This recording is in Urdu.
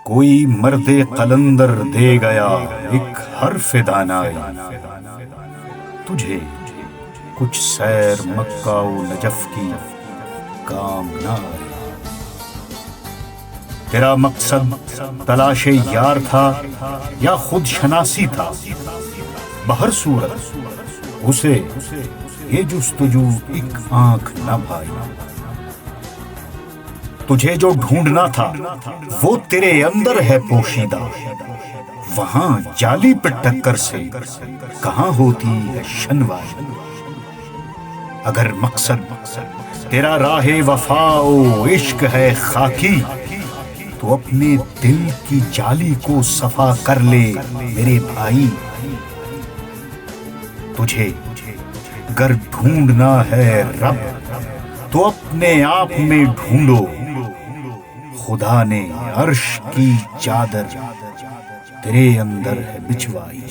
کوئی مرد قلندر دے گیا ایک حرف دانائی، تجھے کچھ سیر مکہ و نجف کی کام نہ آئی۔ تیرا مقصد تلاش یار تھا یا خود شناسی تھا، بہر صورت اسے یہ جستجو ایک آنکھ نہ بھائی۔ تجھے جو ڈھونڈنا تھا وہ تیرے اندر ہے پوشیدہ، وہاں جالی پہ ٹکر سے کہاں ہوتی ہے شنوائی۔ اگر مقصد تیرا راہ وفا و عشق ہے خاکی، تو اپنے دل کی جالی کو صفا کر لے میرے بھائی۔ تجھے گر ڈھونڈنا ہے رب تو اپنے آپ میں ڈھونڈو، خدا نے عرش کی چادر تیرے اندر ہے بچھوائی۔